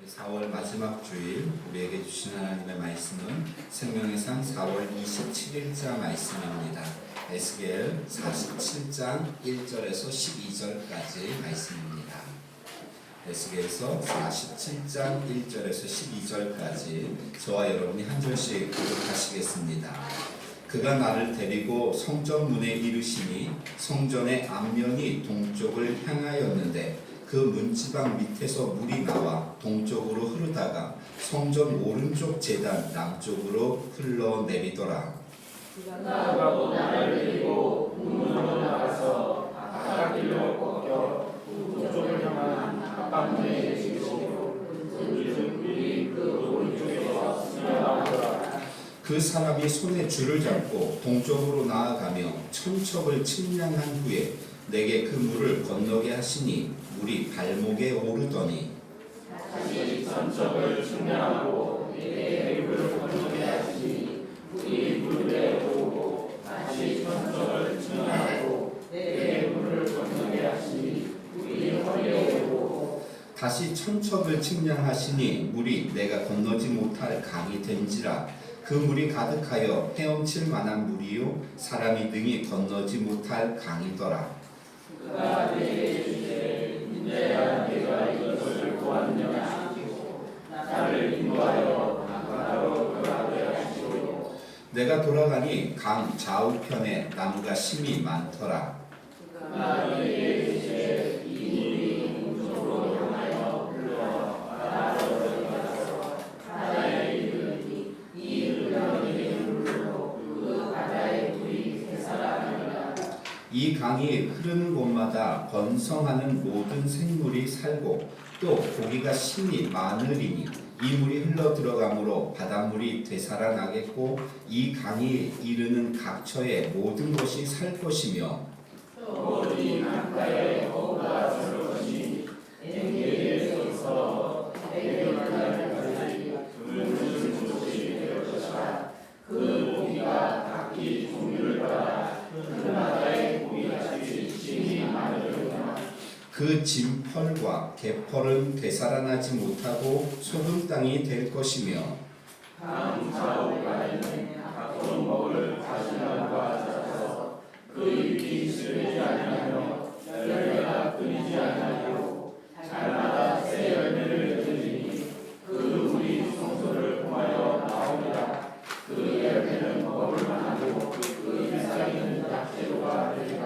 4월 마지막 주일 우리에게 주신 하나님의 말씀은 생명의 상 4월 27일자 말씀입니다. 에스겔 47장 1절에서 12절까지 말씀입니다. 에스겔서 47장 1절에서 12절까지 저와 여러분이 한 절씩 교독하시겠습니다. 그가 나를 데리고 성전 문에 이르시니 성전의 앞면이 동쪽을 향하였는데 그 문지방 밑에서 물이 나와 동쪽으로 흐르다가 성전 오른쪽 제단 남쪽으로 흘러내리더라. 그가 나를 데리고 문으로 나가서 바깥길로 꺾여 동쪽을 향한 앞방문에 이르시고 물이 그 오른쪽에서 스며나오더라. 그 사람이 손에 줄을 잡고 동쪽으로 나아가며 천척을 측량한 후에 내게 그 물을 건너게 하시니 물이 발목에 오르더니 다시 천척을 측량하고 내게 물을 건너게 하시니 물이 물에 오르고 다시 천척을 측량하고 내게 물을 건너게 하시니 물이 허리에 오르고 다시 천척을 측량하시니 물이 내가 건너지 못할 강이 된지라. 그 물이 가득하여 헤엄칠 만한 물이요 사람이 능히 건너지 못할 강이더라. 그가 내게 이르시되 인자야 내가 이것을 보았느냐 하시고 나를 인도하여 바다로 돌아가게 하시고 내가 돌아가니 강 좌우편에 나무가 심이 많더라. 그가 내게 이르시되 이 물이 동쪽으로 향하여 흘러 바다로 들어가서 바다에 이르니 이 흘러내리는 물로 그 바다의 물이 되살아나리라. 이 강이 흐르는 곳마다 번성하는 모든 생물이 살고 또 고기가 심이 많으리니 이 물이 흘러 들어가므로 바닷물이 되살아나겠고 이 강이 이르는 각처의 모든 것이 살 것이며 또 이 강가에 어부가 설 것이 엔게리에서 에게말까지 둥근 곳이 될 것이라. 그 고기가 각기 종류를 따라 큰 바다의 고기같이 심이 많으리라. 그 진펄과 개펄은 되살아나지 못하고 소금 땅이 될 것이며 강 좌우간에는 각종 먹을 가시나무가 자라서 그 잎이 시들지 아니하며 열매가 끊이지 아니하고 달마다 새 열매를 맺으니 그 물이 성소를 통하여 나오리라. 그 열매는 먹을 만하고 그 잎사귀는 약재로가 되리라.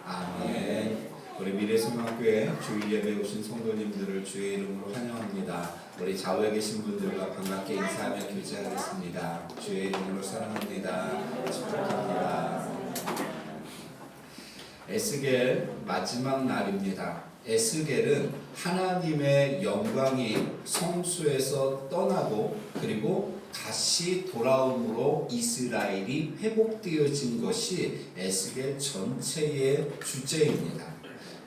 아멘. 우리 미래소망교회 주일 예배 오신 성도님들을 주의 이름으로 환영합니다. 우리 좌우에 계신 분들과 반갑게 인사하며 교제하겠습니다. 주의 이름으로 사랑합니다. 축복합니다. 에스겔 마지막 날입니다. 에스겔은 하나님의 영광이 성수에서 떠나고 그리고 다시 돌아옴으로 이스라엘이 회복되어진 것이 에스겔 전체의 주제입니다.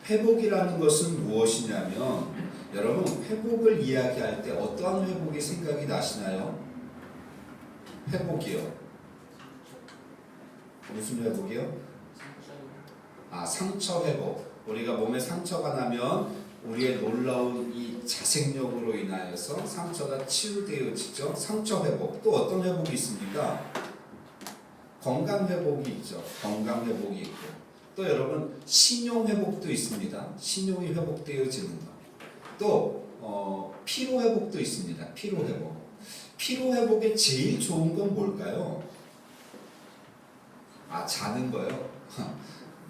회복이라는 것은 무엇이냐면 여러분 회복을 이야기할 때 어떠한 회복이 생각이 나시나요? 회복이요. 무슨 회복이요? 상처 회복. 우리가 몸에 상처가 나면 우리의 놀라운 이 자생력으로 인하여서 상처가 치유되어지죠. 상처 회복. 또 어떤 회복이 있습니까? 건강 회복이 있죠. 건강 회복이 있고. 또 여러분 신용 회복도 있습니다. 신용이 회복되어지는 것. 또 피로 회복도 있습니다. 피로 회복. 피로 회복에 제일 좋은 건 뭘까요? 자는 거요.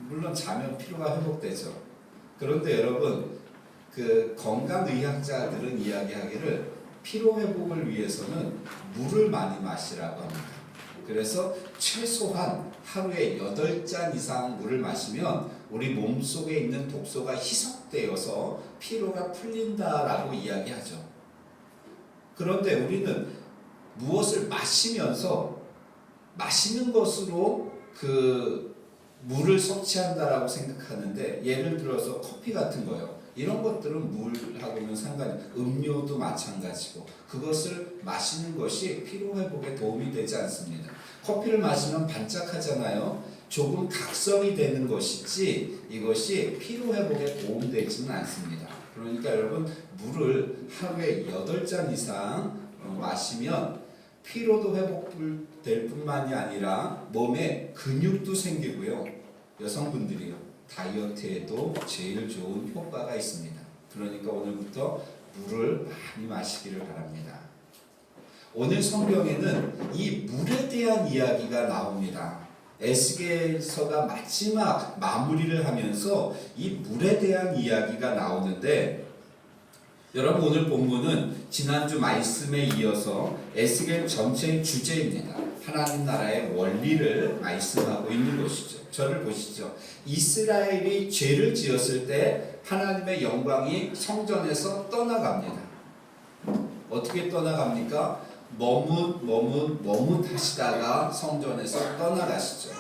물론 자면 피로가 회복되죠. 그런데 여러분 그 건강의학자들은 이야기하기를 피로 회복을 위해서는 물을 많이 마시라고 합니다. 그래서 최소한 하루에 8잔 이상 물을 마시면 우리 몸속에 있는 독소가 희석되어서 피로가 풀린다라고 이야기하죠. 그런데 우리는 무엇을 마시면서 마시는 것으로 그 물을 섭취한다라고 생각하는데 예를 들어서 커피 같은 거요. 이런 것들은 물하고는 상관이 음료도 마찬가지고 그것을 마시는 것이 피로회복에 도움이 되지 않습니다. 커피를 마시면 반짝하잖아요. 조금 각성이 되는 것이지 이것이 피로회복에 도움되지는 않습니다. 그럼 그러니까 여러분 물을 하루에 8잔 이상 마시면 피로도 회복될 뿐만이 아니라 몸에 근육도 생기고요. 여성분들이요. 다이어트에도 제일 좋은 효과가 있습니다. 그러니까 오늘부터 물을 많이 마시기를 바랍니다. 오늘 성경에는 이 물에 대한 이야기가 나옵니다. 에스겔서가 마지막 마무리를 하면서 이 물에 대한 이야기가 나오는데 여러분 오늘 본문은 지난주 말씀에 이어서 에스겔 전체의 주제입니다. 하나님 나라의 원리를 말씀하고 있는 것이죠. 저를 보시죠. 이스라엘이 죄를 지었을 때 하나님의 영광이 성전에서 떠나갑니다. 어떻게 떠나갑니까? 머뭇하시다가 성전에서 떠나가시죠.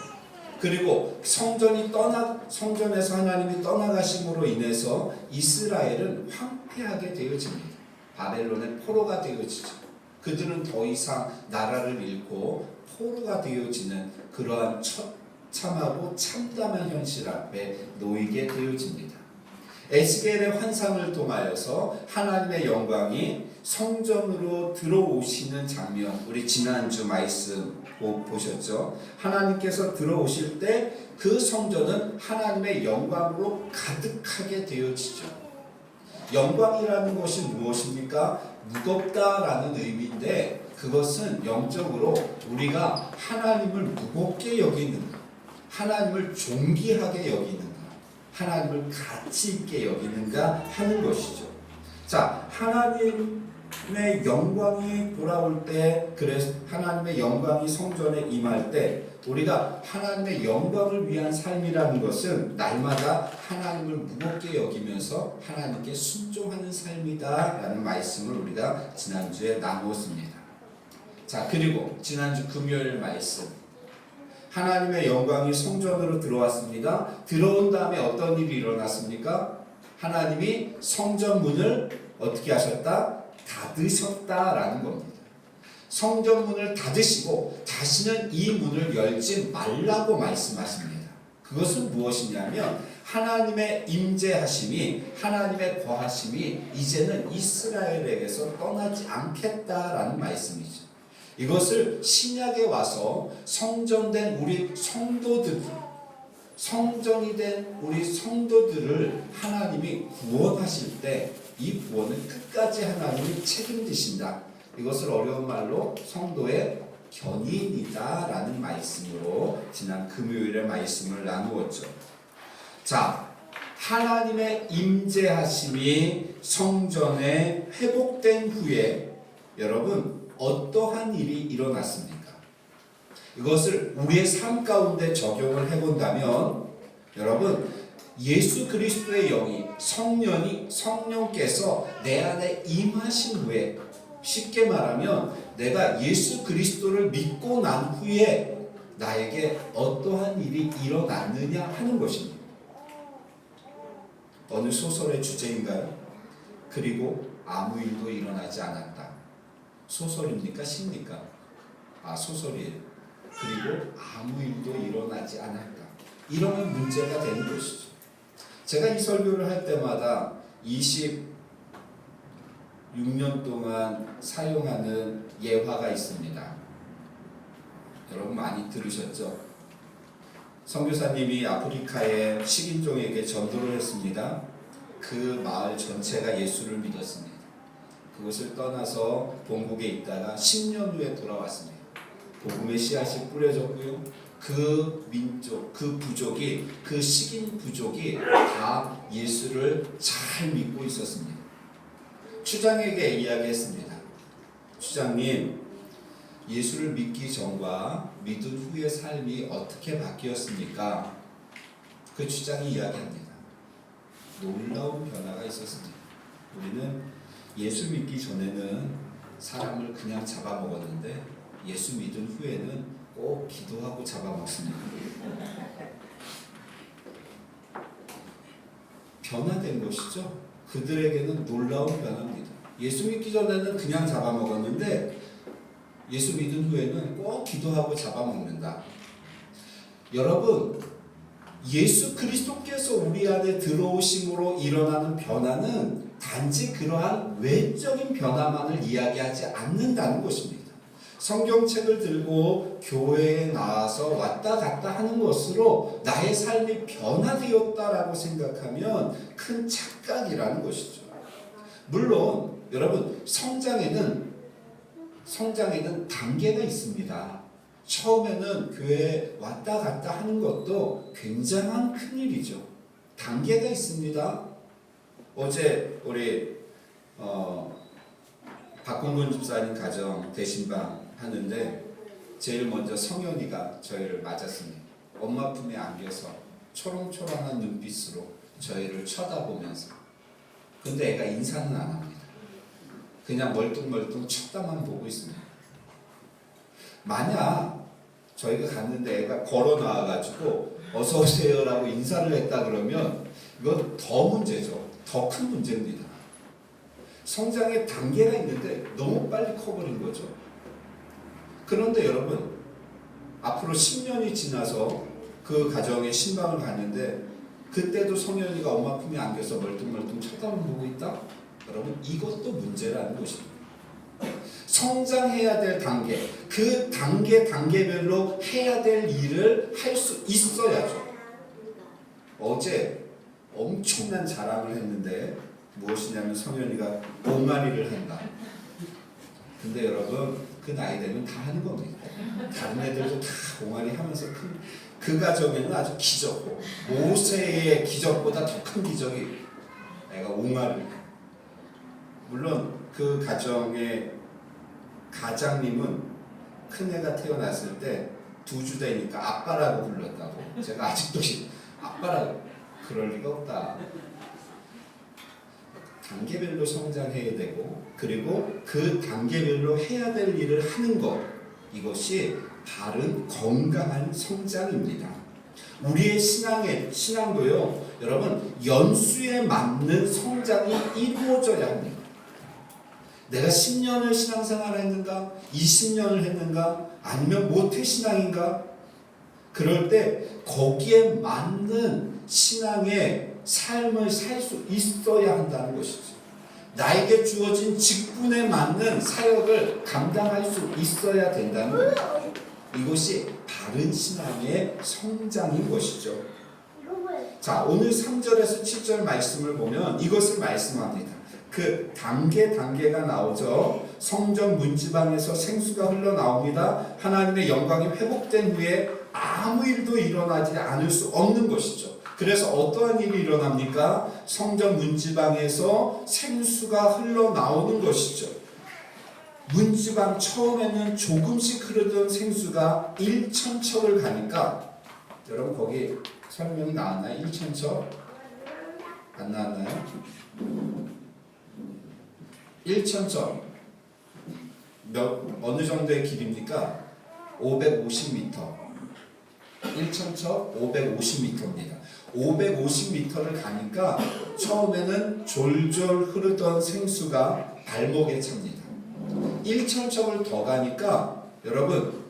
그리고 성전에서 하나님이 떠나가심으로 인해서 이스라엘은 황폐하게 되어집니다. 바벨론의 포로가 되어지죠. 그들은 더 이상 나라를 잃고 포로가 되어지는 그러한 처참하고 참담한 현실 앞에 놓이게 되어집니다. 에스겔의 환상을 통하여서 하나님의 영광이 성전으로 들어오시는 장면, 우리 지난주 말씀 보셨죠? 하나님께서 들어오실 때 그 성전은 하나님의 영광으로 가득하게 되어지죠. 영광이라는 것이 무엇입니까? 무겁다라는 의미인데 그것은 영적으로 우리가 하나님을 무겁게 여기는가, 하나님을 존귀하게 여기는가, 하나님을 가치 있게 여기는가 하는 것이죠. 자, 하나님의 영광이 돌아올 때, 그래서 하나님의 영광이 성전에 임할 때 우리가 하나님의 영광을 위한 삶이라는 것은 날마다 하나님을 무겁게 여기면서 하나님께 순종하는 삶이다라는 말씀을 우리가 지난주에 나누었습니다. 자, 그리고 지난주 금요일 말씀, 하나님의 영광이 성전으로 들어왔습니다. 들어온 다음에 어떤 일이 일어났습니까? 하나님이 성전 문을 어떻게 하셨다? 닫으셨다라는 겁니다. 성전 문을 닫으시고 다시는 이 문을 열지 말라고 말씀하십니다. 그것은 무엇이냐면 하나님의 임재하심이, 하나님의 거하심이 이제는 이스라엘에게서 떠나지 않겠다라는 말씀이죠. 이것을 신약에 와서 성전된 우리 성도들, 성전이 된 우리 성도들을 하나님이 구원하실 때 이 구원은 끝까지 하나님이 책임지신다. 이것을 어려운 말로 성도의 견인이다 라는 말씀으로 지난 금요일의 말씀을 나누었죠. 자, 하나님의 임재하심이 성전에 회복된 후에 여러분 어떠한 일이 일어났습니까? 이것을 우리의 삶 가운데 적용을 해본다면 여러분 예수 그리스도의 영이 성령께서 내 안에 임하신 후에, 쉽게 말하면 내가 예수 그리스도를 믿고 난 후에 나에게 어떠한 일이 일어났느냐 하는 것입니다. 어느 소설의 주제인가요? 그리고 아무 일도 일어나지 않았다. 소설입니까? 시입니까? 소설이에요. 그리고 아무 일도 일어나지 않았다. 이러면 문제가 되는 것이죠. 제가 이 설교를 할 때마다 26년 동안 사용하는 예화가 있습니다. 여러분 많이 들으셨죠? 선교사님이 아프리카의 식인종에게 전도를 했습니다. 그 마을 전체가 예수를 믿었습니다. 그것을 떠나서 본국에 있다가 10년 후에 돌아왔습니다. 복음의 씨앗이 뿌려졌고요. 그 민족, 그 부족이, 그 식인 부족이 다 예수를 잘 믿고 있었습니다. 추장에게 이야기했습니다. 추장님, 예수를 믿기 전과 믿은 후의 삶이 어떻게 바뀌었습니까? 그 추장이 이야기합니다. 놀라운 변화가 있었습니다. 우리는 예수 믿기 전에는 사람을 그냥 잡아먹었는데 예수 믿은 후에는 꼭 기도하고 잡아먹습니다. 변화된 것이죠. 그들에게는 놀라운 변화입니다. 예수 믿기 전에는 그냥 잡아먹었는데 예수 믿은 후에는 꼭 기도하고 잡아먹는다. 여러분, 예수 그리스도께서 우리 안에 들어오심으로 일어나는 변화는 단지 그러한 외적인 변화만을 이야기하지 않는다는 것입니다. 성경책을 들고 교회에 나와서 왔다 갔다 하는 것으로 나의 삶이 변화되었다라고 생각하면 큰 착각이라는 것이죠. 물론 여러분 성장에는 단계가 있습니다. 처음에는 교회에 왔다 갔다 하는 것도 굉장한 큰일이죠. 단계가 있습니다. 어제 우리 박홍근 집사님 가정 대신방 하는데 제일 먼저 성현이가 저희를 맞았습니다. 엄마 품에 안겨서 초롱초롱한 눈빛으로 저희를 쳐다보면서, 근데 애가 인사는 안 합니다. 그냥 멀뚱멀뚱 쳐다만 보고 있습니다. 만약 저희가 갔는데 애가 걸어 나와가지고 어서 오세요라고 인사를 했다 그러면 이건 더 문제죠. 더 큰 문제입니다. 성장의 단계가 있는데 너무 빨리 커버린 거죠. 그런데 여러분, 앞으로 10년이 지나서 그 가정에 신방을 갔는데 그때도 성현이가 엄마 품에 안겨서 멀뚱멀뚱 쳐다보고 있다? 여러분, 이것도 문제라는 것입니다. 성장해야 될 단계, 그 단계별로 해야 될 일을 할 수 있어야죠. 어제 엄청난 자랑을 했는데 무엇이냐면 성현이가 옹알이를 한다. 근데 여러분, 그 나이 되면 다 하는 겁니다. 다른 애들도 다 옹알이 하면서 그 가정에는 아주 기적고, 모세의 기적보다 더 큰 기적이 애가 옹알이. 물론 그 가정의 가장님은 큰애가 태어났을 때 두 주 되니까 아빠라고 불렀다고. 제가 아직도 아빠라고, 그럴 리가 없다. 단계별로 성장해야 되고, 그리고 그 단계별로 해야 될 일을 하는 것, 이것이 바른 건강한 성장입니다. 우리의 신앙도요, 여러분, 연수에 맞는 성장이 이루어져야 합니다. 내가 10년을 신앙생활을 했는가? 20년을 했는가? 아니면 모태신앙인가? 그럴 때 거기에 맞는 신앙의 삶을 살 수 있어야 한다는 것이죠. 나에게 주어진 직분에 맞는 사역을 감당할 수 있어야 된다는 거예요. 이것이 바른 신앙의 성장인 것이죠. 자, 오늘 3절에서 7절 말씀을 보면 이것을 말씀합니다. 그 단계가 나오죠. 성전 문지방에서 생수가 흘러나옵니다. 하나님의 영광이 회복된 후에 아무 일도 일어나지 않을 수 없는 것이죠. 그래서 어떠한 일이 일어납니까? 성전 문지방에서 생수가 흘러나오는 것이죠. 문지방 처음에는 조금씩 흐르던 생수가 1,000척을 가니까, 여러분 거기 설명이 나왔나요? 1,000척? 안 나왔나요? 1,000척 어느 정도의 길입니까? 550m. 1,000척 550m입니다. 550m를 가니까 처음에는 졸졸 흐르던 생수가 발목에 찹니다. 1,000척을 더 가니까 여러분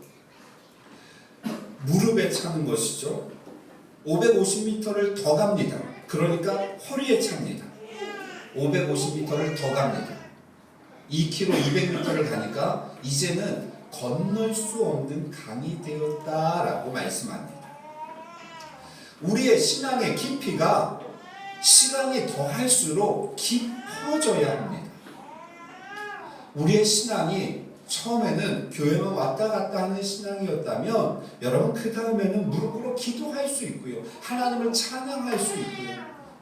무릎에 차는 것이죠. 550m를 더 갑니다. 그러니까 허리에 찹니다. 550m를 더 갑니다. 2km, 200m를 가니까 이제는 건널 수 없는 강이 되었다라고 말씀합니다. 우리의 신앙의 깊이가 시간이 더할수록 깊어져야 합니다. 우리의 신앙이 처음에는 교회만 왔다 갔다 하는 신앙이었다면 여러분 그 다음에는 무릎 꿇어 기도할 수 있고요. 하나님을 찬양할 수 있고요.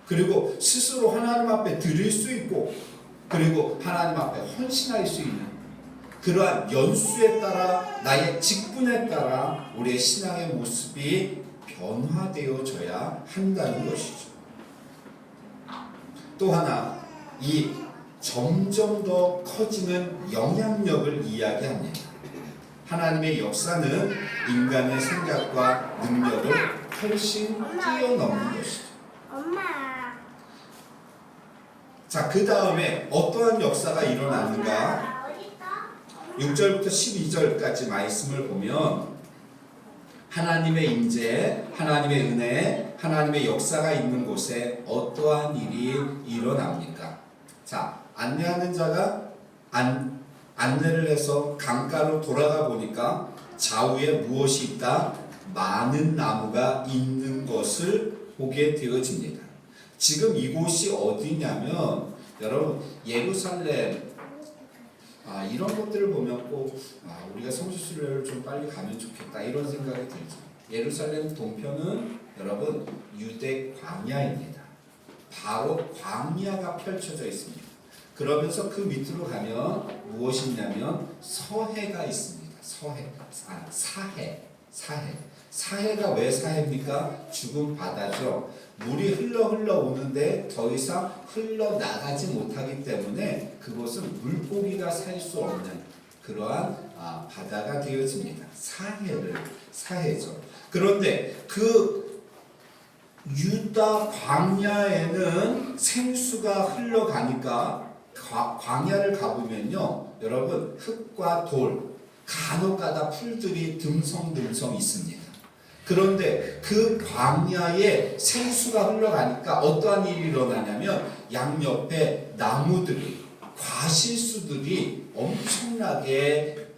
그리고 스스로 하나님 앞에 드릴 수 있고, 그리고 하나님 앞에 헌신할 수 있는 그러한 연수에 따라, 나의 직분에 따라 우리의 신앙의 모습이 변화되어져야 한다는 것이죠. 또 하나, 이 점점 더 커지는 영향력을 이야기합니다. 하나님의 역사는 인간의 생각과 능력을 훨씬 뛰어넘는 것이죠. 자, 그 다음에 어떠한 역사가 일어나는가? 6절부터 12절까지 말씀을 보면 하나님의 임재, 하나님의 은혜, 하나님의 역사가 있는 곳에 어떠한 일이 일어납니까? 자, 안내하는 자가 안내를 해서 강가로 돌아가 보니까 좌우에 무엇이 있다? 많은 나무가 있는 것을 보게 되어집니다. 지금 이곳이 어디냐면 여러분 예루살렘 이런 것들을 보면 꼭 우리가 성지순례를 좀 빨리 가면 좋겠다 이런 생각이 들죠. 예루살렘 동편은 여러분 유대 광야입니다. 바로 광야가 펼쳐져 있습니다. 그러면서 그 밑으로 가면 무엇이 있냐면 서해가 있습니다. 사해가 왜 사해입니까? 죽은 바다죠. 물이 흘러 오는데 더 이상 흘러나가지 못하기 때문에 그곳은 물고기가 살 수 없는 그러한 바다가 되어집니다. 사해죠. 그런데 그 유다 광야에는 생수가 흘러가니까 광야를 가보면요 여러분 흙과 돌 간혹가다 풀들이 듬성듬성 있습니다. 그런데 그 광야에 생수가 흘러가니까 어떠한 일이 일어나냐면 양옆에 나무들이 과실수들이 엄청나게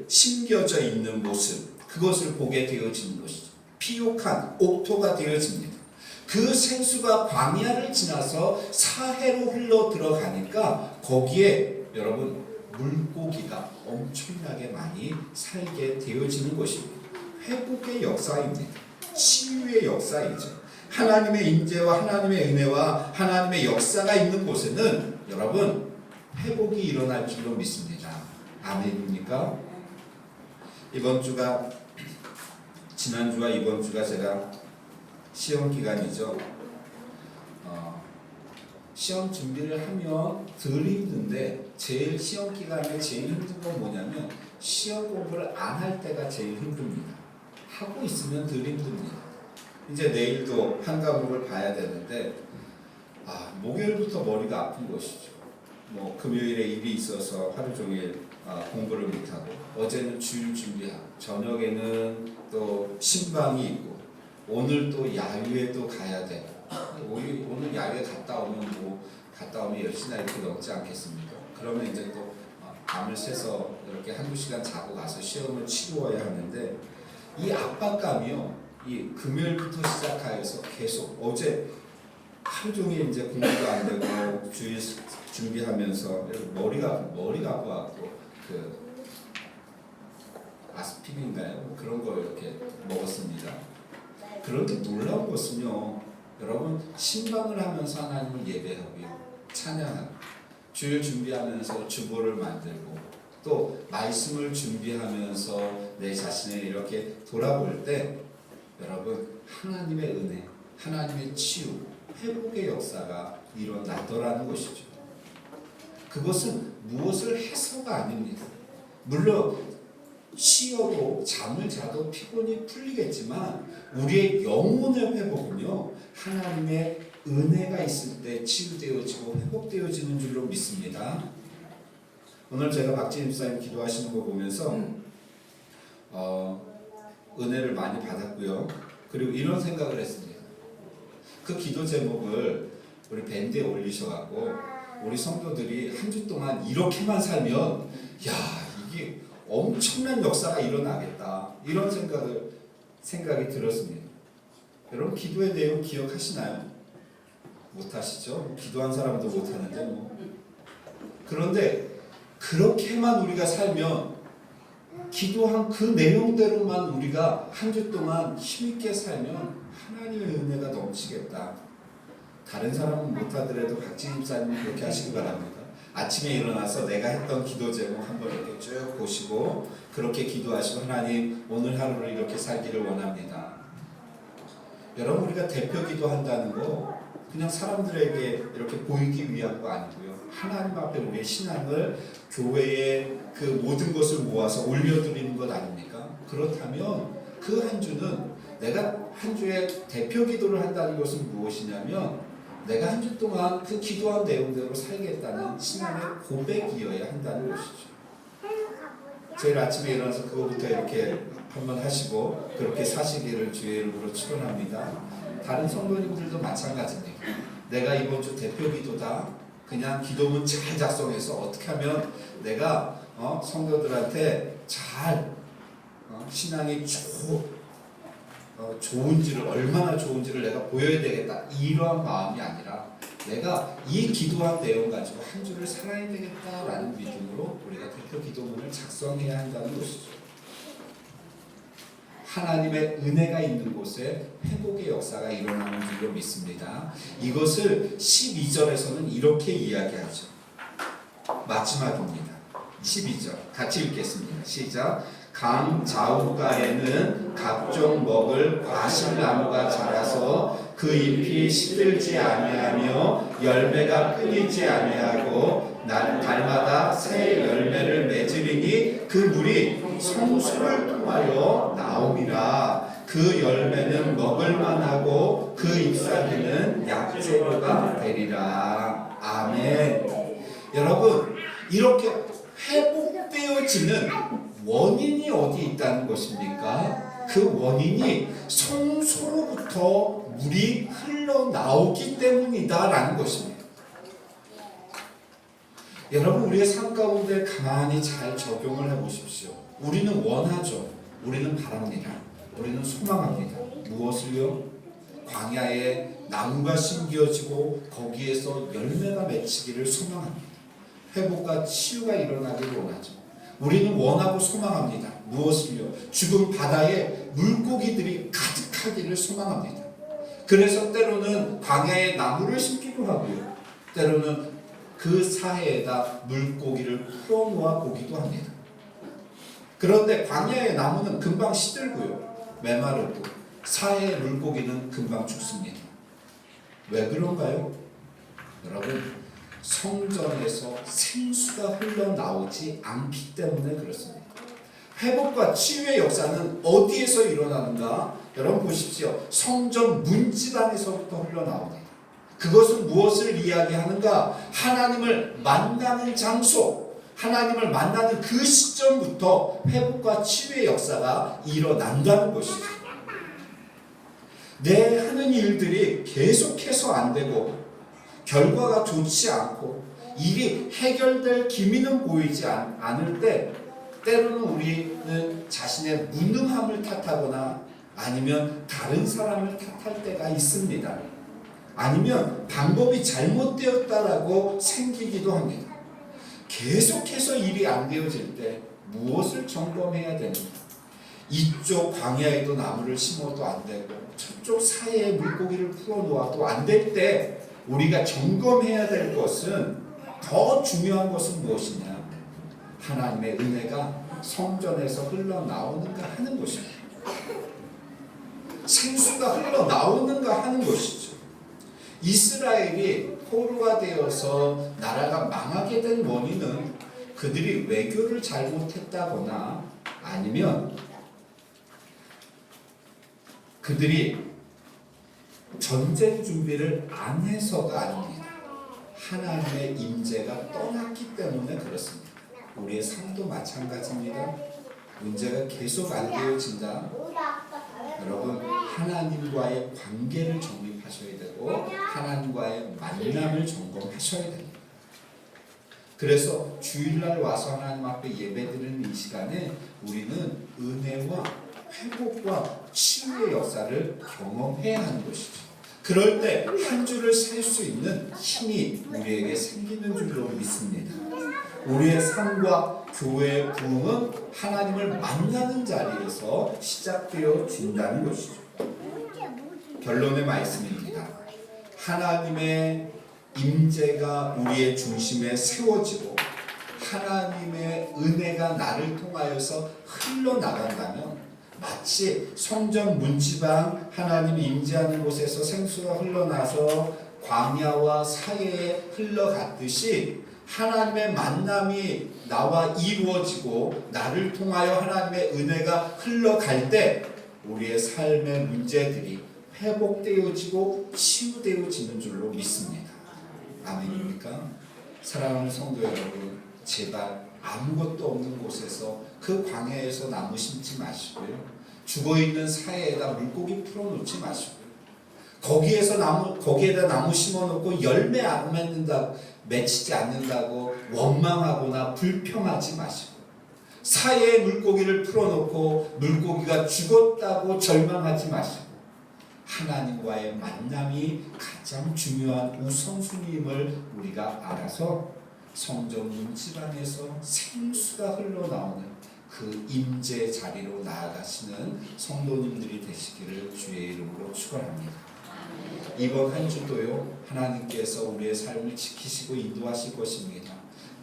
심겨져 있는 모습 그것을 보게 되어지는 것이죠. 피옥한 옥토가 되어집니다. 그 생수가 광야를 지나서 사해로 흘러 들어가니까 거기에 여러분 물고기가 엄청나게 많이 살게 되어지는 것입니다. 회복의 역사입니다. 치유의 역사이죠. 하나님의 인재와 하나님의 은혜와 하나님의 역사가 있는 곳에는 여러분 회복이 일어날 줄로 믿습니다. 아멘입니까? 지난주와 이번 주가 제가 시험 기간이죠. 시험 준비를 하면 덜 힘든데 시험 기간에 제일 힘든 건 뭐냐면 시험 공부를 안 할 때가 제일 힘듭니다. 하고 있으면 덜 힘듭니다. 이제 내일도 한 과목을 봐야 되는데 목요일부터 머리가 아픈 것이죠. 금요일에 일이 있어서 하루 종일 공부를 못하고 어제는 주일 준비하고 저녁에는 또 신방이 있고 오늘 또 야유에 또 가야 되고 오늘 야유에 갔다 오면 10시나 이렇게 넘지 않겠습니까? 그러면 이제 또 밤을 새서 이렇게 한두 시간 자고 가서 시험을 치루어야 하는데 이 압박감이요. 이 금요일부터 시작하여서 계속 어제 하루 종일 이제 공부도 안 되고 주일 준비하면서 머리가 아파갖고 아스피린인가요? 그런 거 이렇게 먹었습니다. 그런데 놀라운 것은요. 여러분 신방을 하면서 하나님을 예배하고요. 찬양하고 주일 준비하면서 주보를 만들고 또 말씀을 준비하면서 내 자신을 이렇게 돌아볼 때 여러분 하나님의 은혜, 하나님의 치유, 회복의 역사가 일어나더라는 것이죠. 그것은 무엇을 해서가 아닙니다. 물론 쉬어도 잠을 자도 피곤이 풀리겠지만 우리의 영혼의 회복은요 하나님의 은혜가 있을 때 치유되어지고 회복되어지는 줄로 믿습니다. 오늘 제가 박진임 목사님 기도하시는 거 보면서 은혜를 많이 받았고요. 그리고 이런 생각을 했습니다. 그 기도 제목을 우리 밴드에 올리셔갖고 우리 성도들이 한 주 동안 이렇게만 살면 이게 엄청난 역사가 일어나겠다 이런 생각이 들었습니다. 여러분 기도의 내용 기억하시나요? 못하시죠? 기도한 사람도 못하는데 그런데 그렇게만 우리가 살면 기도한 그 내용대로만 우리가 한 주 동안 힘있게 살면 하나님의 은혜가 넘치겠다. 다른 사람은 못하더라도 박진임 목사님은 그렇게 하시기 바랍니다. 아침에 일어나서 내가 했던 기도 제목 한번 이렇게 쭉 보시고 그렇게 기도하시고 하나님 오늘 하루를 이렇게 살기를 원합니다. 여러분 우리가 대표 기도한다는 거 그냥 사람들에게 이렇게 보이기 위한 거 아니고요. 하나님 앞에 우리의 신앙을 교회의 그 모든 것을 모아서 올려드리는 것 아닙니까? 그렇다면 그 한 주는 내가 한 주에 대표 기도를 한다는 것은 무엇이냐면 내가 한 주 동안 그 기도한 내용대로 살겠다는 신앙의 고백이어야 한다는 것이죠. 제일 아침에 일어나서 그거부터 이렇게 한번 하시고 그렇게 사시기를 주의 이름으로 축원합니다. 다른 성도님들도 마찬가지입니다. 내가 이번 주 대표 기도다. 그냥 기도문 잘 작성해서 어떻게 하면 내가 성도들한테 잘 신앙이 좋은지를 얼마나 좋은지를 내가 보여야 되겠다 이러한 마음이 아니라 내가 이 기도한 내용 가지고 한 주를 살아야 되겠다라는 믿음으로 우리가 대표 기도문을 작성해야 한다는 것이죠. 하나님의 은혜가 있는 곳에 회복의 역사가 일어나는 줄로 믿습니다. 이것을 12절에서는 이렇게 이야기하죠. 마지막입니다. 12절 같이 읽겠습니다. 시작. 강 좌우가에는 각종 먹을 과실나무가 자라서 그 잎이 시들지 아니하며 열매가 끊이지 아니하고 달마다 새 열매를 맺으리니 그 물이 성소를 통하여 나오리라. 그 열매는 먹을만하고 그 잎사귀는 약재료가 되리라. 아멘. 여러분, 이렇게 회복되어지는 원인이 어디 있다는 것입니까? 그 원인이 성소로부터 물이 흘러나오기 때문이다라는 것입니다. 여러분, 우리의 삶 가운데 가만히 잘 적용을 해보십시오. 우리는 원하죠. 우리는 바랍니다. 우리는 소망합니다. 무엇을요? 광야에 나무가 심겨지고 거기에서 열매가 맺히기를 소망합니다. 회복과 치유가 일어나기를 원하죠. 우리는 원하고 소망합니다. 무엇을요? 죽은 바다에 물고기들이 가득하기를 소망합니다. 그래서 때로는 광야에 나무를 심기도 하고요. 때로는 그 사해에다 물고기를 풀어놓아 보기도 합니다. 그런데 광야의 나무는 금방 시들고요. 메마르고 사해의 물고기는 금방 죽습니다. 왜 그런가요? 여러분, 성전에서 생수가 흘러나오지 않기 때문에 그렇습니다. 회복과 치유의 역사는 어디에서 일어나는가? 여러분 보십시오. 성전 문지방에서부터 흘러나옵니다. 그것은 무엇을 이야기하는가? 하나님을 만나는 장소, 하나님을 만나는 그 시점부터 회복과 치유의 역사가 일어난다는 것이죠. 내 하는 일들이 계속해서 안 되고 결과가 좋지 않고 일이 해결될 기미는 보이지 않을 때 때로는 우리는 자신의 무능함을 탓하거나 아니면 다른 사람을 탓할 때가 있습니다. 아니면 방법이 잘못되었다라고 생기기도 합니다. 계속해서 일이 안 되어질 때 무엇을 점검해야 되는가? 이쪽 광야에도 나무를 심어도 안 되고 저쪽 사이에 물고기를 풀어놓아도 안 될 때 우리가 점검해야 될 것은, 더 중요한 것은 무엇이냐? 하나님의 은혜가 성전에서 흘러나오는가 하는 것입니다. 생수가 흘러나오는가 하는 것이죠. 이스라엘이 포로가 되어서 나라가 망하게 된 원인은 그들이 외교를 잘못했다거나 아니면 그들이 전쟁 준비를 안 해서가 아닙니다. 하나님의 임재가 떠났기 때문에 그렇습니다. 우리의 삶도 마찬가지입니다. 문제가 계속 안 되어진다. 여러분, 하나님과의 관계를 정립하셔야 되고 하나님과의 만남을 점검하셔야 됩니다. 그래서 주일날 와서 하나님 앞에 예배드리는 이 시간에 우리는 은혜와 회복과 치유의 역사를 경험해야 하는 것이죠. 그럴 때 한 주를 살 수 있는 힘이 우리에게 생기는 줄로 믿습니다. 우리의 삶과 교회의 부흥은 하나님을 만나는 자리에서 시작되어진다는 것이죠. 결론의 말씀입니다. 하나님의 임재가 우리의 중심에 세워지고 하나님의 은혜가 나를 통하여서 흘러나간다면 마치 성전 문지방 하나님이 임재하는 곳에서 생수가 흘러나서 광야와 사해에 흘러갔듯이 하나님의 만남이 나와 이루어지고 나를 통하여 하나님의 은혜가 흘러갈 때 우리의 삶의 문제들이 회복되어지고 치유되어지는 줄로 믿습니다. 아멘입니까? 사랑하는 성도 여러분, 제발 아무것도 없는 곳에서 그 광야에서 나무 심지 마시고요. 죽어있는 사해에다 물고기 풀어놓지 마시고요. 거기에다 나무 심어놓고 열매 안 맺는다, 맺히지 않는다고 원망하거나 불평하지 마시고, 사이에 물고기를 풀어놓고 물고기가 죽었다고 절망하지 마시고, 하나님과의 만남이 가장 중요한 우선순위임을 우리가 알아서 성전 문집 안에서 생수가 흘러나오는 그 임재 자리로 나아가시는 성도님들이 되시기를 주의 이름으로 축원합니다. 이번 한 주도요, 하나님께서 우리의 삶을 지키시고 인도하실 것입니다.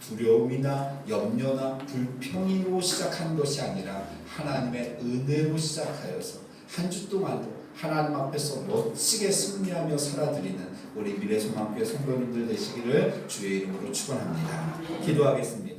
두려움이나 염려나 불평으로 시작한 것이 아니라 하나님의 은혜로 시작하여서 한 주 동안도 하나님 앞에서 멋지게 승리하며 살아드리는 우리 미래소망교회 성도님들 되시기를 주의 이름으로 축원합니다. 기도하겠습니다.